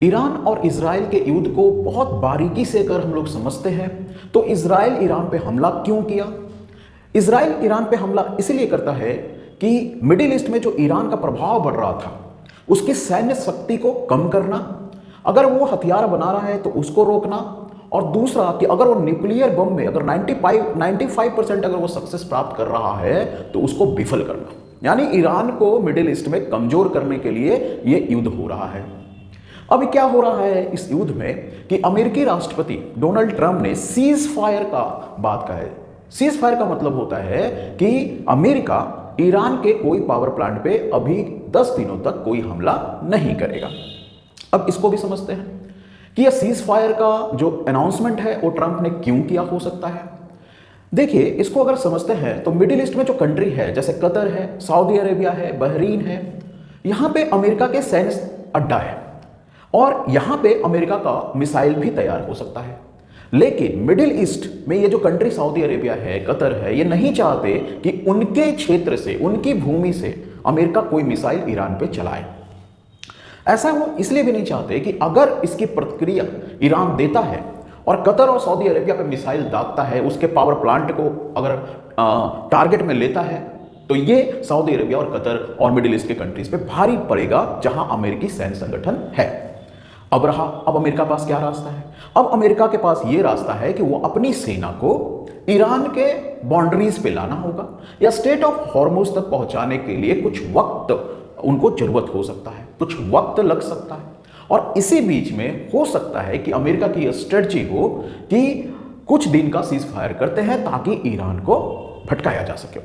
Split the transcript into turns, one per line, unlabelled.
Iran और Israel के युद्ध को बहुत बारीकी से अगर हम लोग समझते हैं तो इजराइल ईरान पे हमला क्यों किया। इजराइल ईरान पे हमला इसलिए करता है कि मिडिल ईस्ट में जो ईरान का प्रभाव बढ़ रहा था उसकी सैन्य शक्ति को कम करना, अगर वो हथियार बना रहा है तो उसको रोकना, और दूसरा कि अगर वो न्यूक्लियर बम में अगर 95% अगर वो सक्सेस प्राप्त कर रहा है तो उसको विफल करना। यानी ईरान को मिडिल ईस्ट में कमजोर करने के लिए ये युद्ध हो रहा है। अभी क्या हो रहा है इस युद्ध में कि अमेरिकी राष्ट्रपति डोनाल्ड ट्रंप ने सीज फायर का बात कहा है। सीज फायर का मतलब होता है कि अमेरिका ईरान के कोई पावर प्लांट पे अभी 10 दिनों तक कोई हमला नहीं करेगा। अब इसको भी समझते हैं कि यह सीज फायर का जो अनाउंसमेंट है वो ट्रंप ने क्यों किया हो सकता है। देखिए, इसको अगर समझते हैं तो मिडिल ईस्ट में जो कंट्री है जैसे कतर है, सऊदी अरेबिया है, बहरीन है, यहां पे अमेरिका के सैन्य अड्डा है और यहां पे अमेरिका का मिसाइल भी तैयार हो सकता है। लेकिन मिडिल ईस्ट में ये जो कंट्री सऊदी अरेबिया है, कतर है, ये नहीं चाहते कि उनके क्षेत्र से, उनकी भूमि से अमेरिका कोई मिसाइल ईरान पे चलाए। ऐसा वो इसलिए भी नहीं चाहते कि अगर इसकी प्रतिक्रिया ईरान देता है और कतर और सऊदी अरेबिया पे मिसाइल दागता है, उसके पावर प्लांट को अगर टारगेट में लेता है, तो ये सऊदी अरेबिया और कतर और मिडिल ईस्ट के कंट्रीज पे भारी पड़ेगा जहां अमेरिकी सैन्य संगठन है। अब अमेरिका के पास क्या रास्ता है? अब अमेरिका के पास यह रास्ता है कि वो अपनी सेना को ईरान के बाउंड्रीज पे लाना होगा या स्टेट ऑफ हॉर्मुज तक पहुंचाने के लिए कुछ वक्त उनको जरूरत हो सकता है, कुछ वक्त लग सकता है। और इसी बीच में हो सकता है कि अमेरिका की यह स्ट्रेटजी हो कि कुछ दिन का सीज फायर करते हैं ताकि ईरान को भटकाया जा सके।